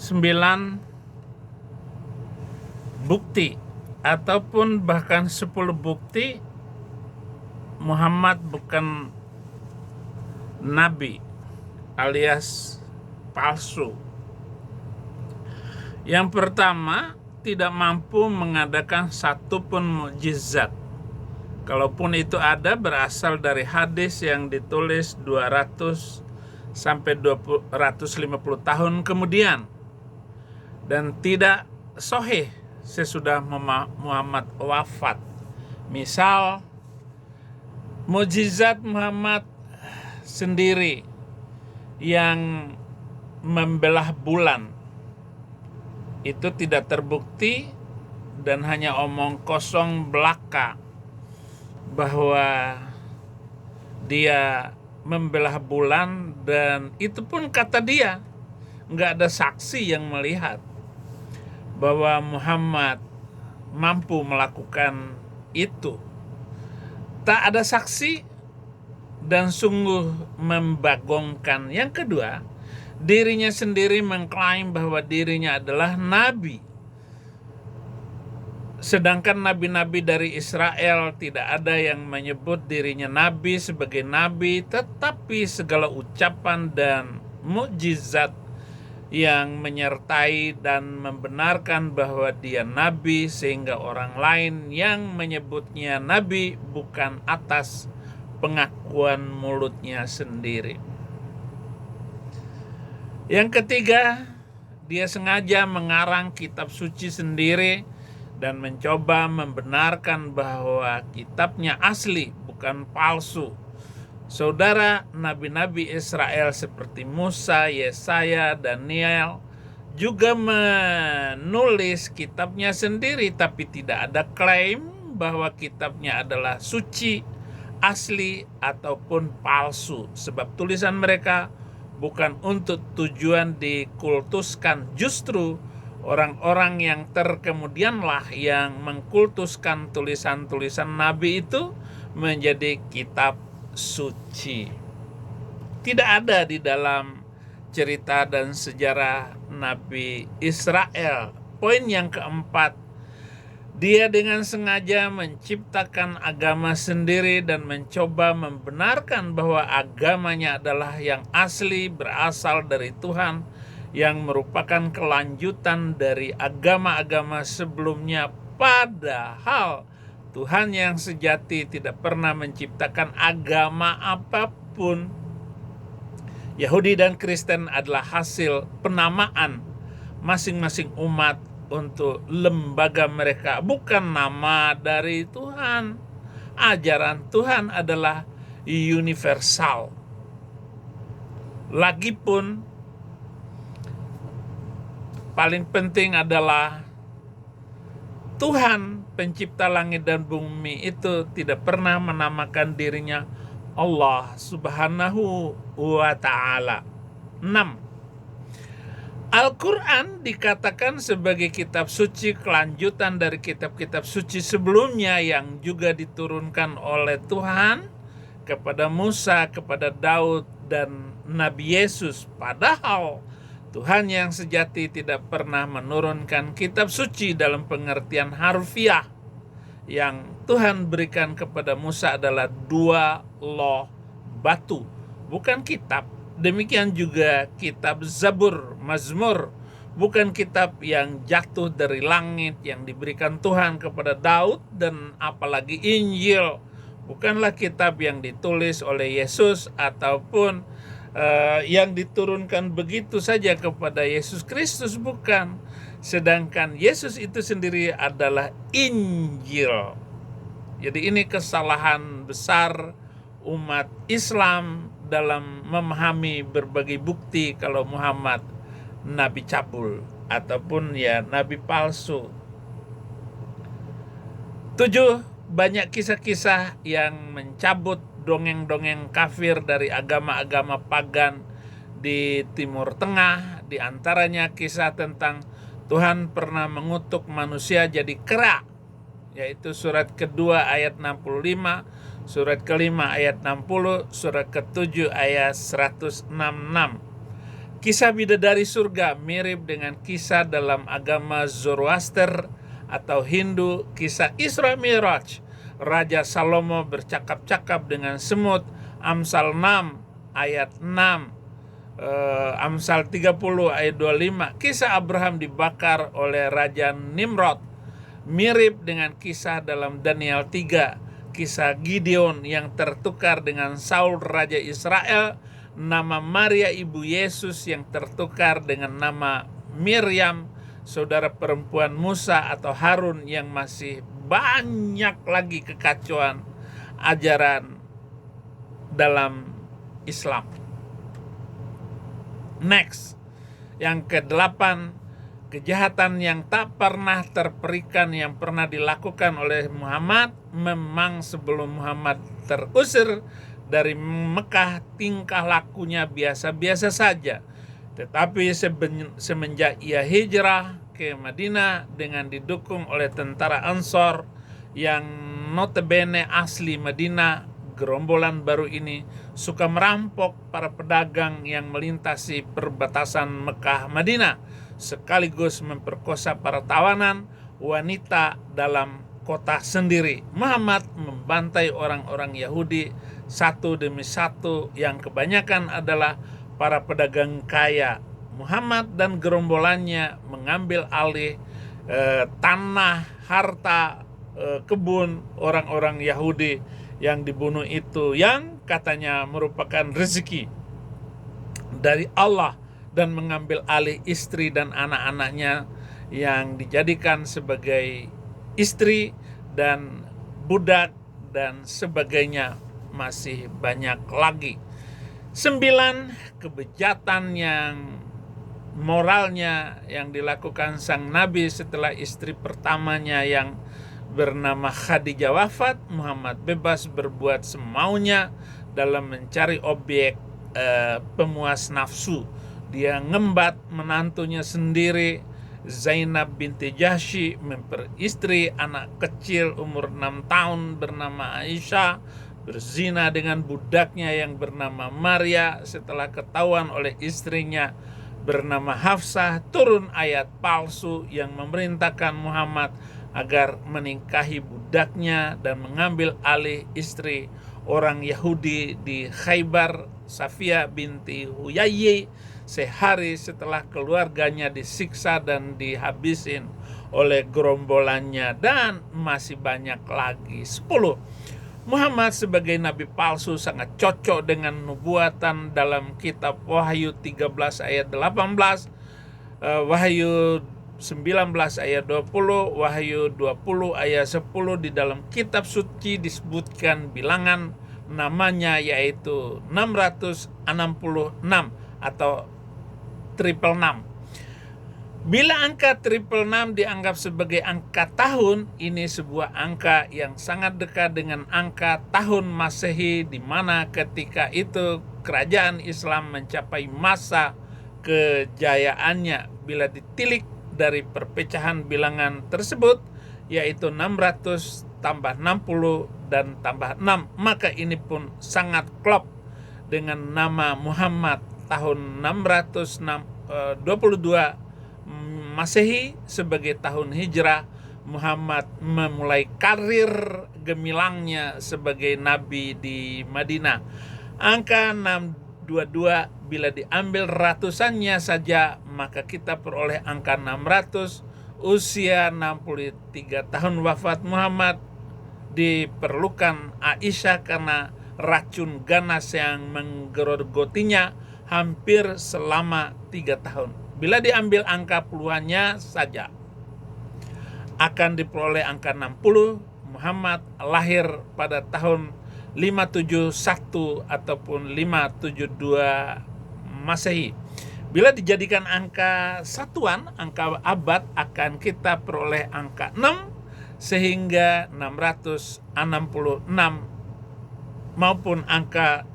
9 bukti ataupun bahkan 10 bukti Muhammad bukan nabi alias palsu. Yang pertama, tidak mampu mengadakan satupun mukjizat. Kalaupun itu ada, berasal dari hadis yang ditulis 200 sampai 250 tahun kemudian dan tidak sahih sesudah Muhammad wafat. Misal, mukjizat Muhammad sendiri yang membelah bulan itu tidak terbukti dan hanya omong kosong belaka bahwa dia membelah bulan, dan itu pun kata dia, nggak ada saksi yang melihat bahwa Muhammad mampu melakukan itu. Tak ada saksi dan sungguh membagongkan. Yang kedua, dirinya sendiri mengklaim bahwa dirinya adalah nabi. Sedangkan nabi-nabi dari Israel tidak ada yang menyebut dirinya nabi sebagai nabi, tetapi segala ucapan dan mukjizat yang menyertai dan membenarkan bahwa dia nabi, sehingga orang lain yang menyebutnya nabi bukan atas pengakuan mulutnya sendiri. Yang ketiga, dia sengaja mengarang kitab suci sendiri dan mencoba membenarkan bahwa kitabnya asli, bukan palsu. Saudara, nabi-nabi Israel seperti Musa, Yesaya, Daniel juga menulis kitabnya sendiri, tapi tidak ada klaim bahwa kitabnya adalah suci, asli, ataupun palsu. Sebab tulisan mereka bukan untuk tujuan dikultuskan, justru orang-orang yang terkemudianlah yang mengkultuskan tulisan-tulisan nabi itu menjadi kitab suci. Tidak ada di dalam cerita dan sejarah Nabi Israel. Poin yang keempat, dia dengan sengaja menciptakan agama sendiri dan mencoba membenarkan bahwa agamanya adalah yang asli, berasal dari Tuhan, yang merupakan kelanjutan dari agama-agama sebelumnya. Padahal Tuhan yang sejati tidak pernah menciptakan agama apapun. Yahudi dan Kristen adalah hasil penamaan masing-masing umat untuk lembaga mereka, bukan nama dari Tuhan. Ajaran Tuhan adalah universal. Lagipun paling penting adalah Tuhan pencipta langit dan bumi itu tidak pernah menamakan dirinya Allah Subhanahu wa Ta'ala. 6. Al-Quran dikatakan sebagai kitab suci, kelanjutan dari kitab-kitab suci sebelumnya yang juga diturunkan oleh Tuhan kepada Musa, kepada Daud, dan Nabi Yesus. Padahal Tuhan yang sejati tidak pernah menurunkan kitab suci dalam pengertian harfiah. Yang Tuhan berikan kepada Musa adalah 2 loh batu, bukan kitab. Demikian juga kitab Zabur, Mazmur, bukan kitab yang jatuh dari langit yang diberikan Tuhan kepada Daud, dan apalagi Injil, bukanlah kitab yang ditulis oleh Yesus ataupun yang diturunkan begitu saja kepada Yesus Kristus, bukan. Sedangkan Yesus itu sendiri adalah Injil. Jadi ini kesalahan besar umat Islam dalam memahami berbagai bukti kalau Muhammad nabi cabul ataupun nabi palsu. 7. Banyak kisah-kisah yang mencabut dongeng-dongeng kafir dari agama-agama pagan di Timur Tengah. Di antaranya kisah tentang Tuhan pernah mengutuk manusia jadi kera, yaitu surat kedua ayat 65, surat kelima ayat 60, surat ke-7 ayat 166. Kisah bidadari surga mirip dengan kisah dalam agama Zoroaster atau Hindu, kisah Isra Miraj. Raja Salomo bercakap-cakap dengan semut, Amsal 6 ayat 6, Amsal 30 ayat 25. Kisah Abraham dibakar oleh Raja Nimrod mirip dengan kisah dalam Daniel 3. Kisah Gideon yang tertukar dengan Saul Raja Israel, nama Maria ibu Yesus yang tertukar dengan nama Miriam saudara perempuan Musa atau Harun, yang masih banyak lagi kekacauan ajaran dalam Islam. Next, yang ke-8, kejahatan yang tak pernah terperikan yang pernah dilakukan oleh Muhammad. Memang sebelum Muhammad terusir dari Mekah, tingkah lakunya biasa-biasa saja. Tetapi semenjak ia hijrah ke Madinah dengan didukung oleh tentara Ansor yang notabene asli Madinah, gerombolan baru ini suka merampok para pedagang yang melintasi perbatasan Mekah Madinah, sekaligus memperkosa para tawanan wanita dalam kota sendiri. Muhammad membantai orang-orang Yahudi satu demi satu, yang kebanyakan adalah para pedagang kaya. Muhammad dan gerombolannya mengambil alih tanah, harta, kebun orang-orang Yahudi yang dibunuh itu, yang katanya merupakan rezeki dari Allah, dan mengambil alih istri dan anak-anaknya yang dijadikan sebagai istri dan budak dan sebagainya, masih banyak lagi. 9, kebejatan yang moralnya yang dilakukan sang Nabi setelah istri pertamanya yang bernama Khadijah wafat. Muhammad bebas berbuat semaunya dalam mencari objek pemuas nafsu. Dia ngembat menantunya sendiri, Zainab binti Jahsy, memperistri anak kecil umur 6 tahun bernama Aisyah, berzina dengan budaknya yang bernama Maria. Setelah ketahuan oleh istrinya bernama Hafsah, turun ayat palsu yang memerintahkan Muhammad agar menikahi budaknya dan mengambil alih istri orang Yahudi di Khaybar, Safiyah binti Huyayy, sehari setelah keluarganya disiksa dan dihabisin oleh gerombolannya, dan masih banyak lagi. 10, Muhammad sebagai nabi palsu sangat cocok dengan nubuatan dalam kitab Wahyu 13 ayat 18, Wahyu 19 ayat 20, Wahyu 20 ayat 10. Di dalam kitab suci disebutkan bilangan namanya, yaitu 666 atau 666. Bila angka 666 dianggap sebagai angka tahun, ini sebuah angka yang sangat dekat dengan angka tahun Masehi, di mana ketika itu kerajaan Islam mencapai masa kejayaannya. Bila ditilik dari perpecahan bilangan tersebut, yaitu 600 tambah 60 dan tambah 6, maka ini pun sangat klop dengan nama Muhammad tahun 622 Masehi sebagai tahun hijrah. Muhammad memulai karir gemilangnya sebagai nabi di Madinah. Angka 622 bila diambil ratusannya saja, maka kita peroleh angka 600. Usia 63 tahun wafat Muhammad. Diperlukan Aisyah karena racun ganas yang menggerogotinya hampir selama 3 tahun. Bila diambil angka puluhannya saja, akan diperoleh angka 60. Muhammad lahir pada tahun 571 ataupun 572 Masehi. Bila dijadikan angka satuan, angka abad, akan kita peroleh angka 6, sehingga 666 maupun angka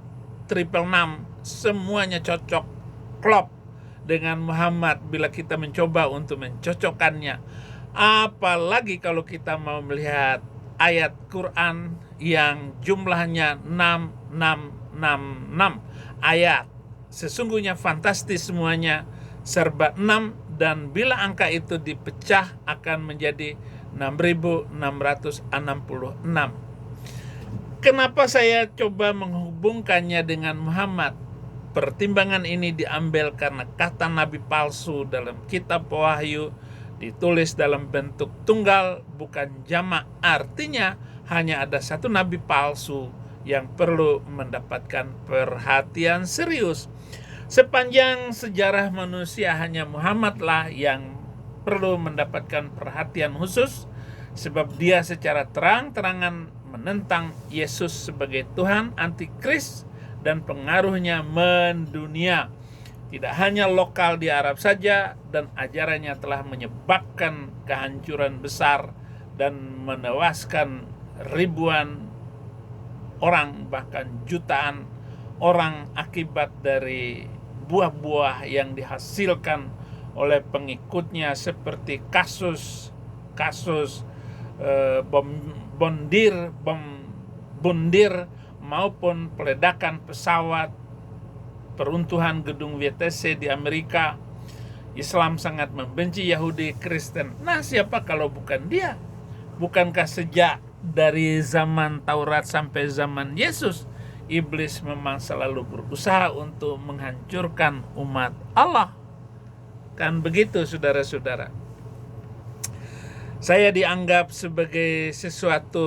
666 semuanya cocok, klop dengan Muhammad bila kita mencoba untuk mencocokkannya. Apalagi kalau kita mau melihat ayat Quran yang jumlahnya 666 ayat sesungguhnya fantastis semuanya, serba 6, dan bila angka itu dipecah akan menjadi 6.666. Kenapa saya coba menghubungkannya dengan Muhammad? Pertimbangan ini diambil karena kata nabi palsu dalam kitab Wahyu ditulis dalam bentuk tunggal, bukan jamak. Artinya hanya ada satu nabi palsu yang perlu mendapatkan perhatian serius. Sepanjang sejarah manusia hanya Muhammadlah yang perlu mendapatkan perhatian khusus, sebab dia secara terang-terangan menentang Yesus sebagai Tuhan, antikris, dan pengaruhnya mendunia. Tidak hanya lokal di Arab saja, dan ajarannya telah menyebabkan kehancuran besar dan menewaskan ribuan orang, bahkan jutaan orang akibat dari buah-buah yang dihasilkan oleh pengikutnya, seperti kasus bom bundir maupun peledakan pesawat, peruntuhan gedung WTC di Amerika. Islam sangat membenci Yahudi Kristen. Nah, siapa kalau bukan dia? Bukankah sejak dari zaman Taurat sampai zaman Yesus, iblis memang selalu berusaha untuk menghancurkan umat Allah? Kan begitu, saudara-saudara. Saya dianggap sebagai sesuatu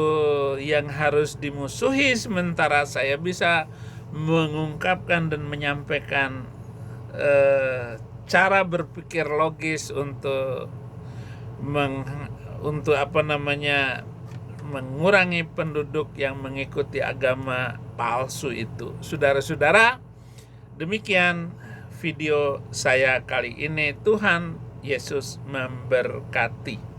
yang harus dimusuhi, sementara saya bisa mengungkapkan dan menyampaikan cara berpikir logis untuk mengurangi penduduk yang mengikuti agama palsu itu. Saudara-saudara, demikian video saya kali ini. Tuhan Yesus memberkati.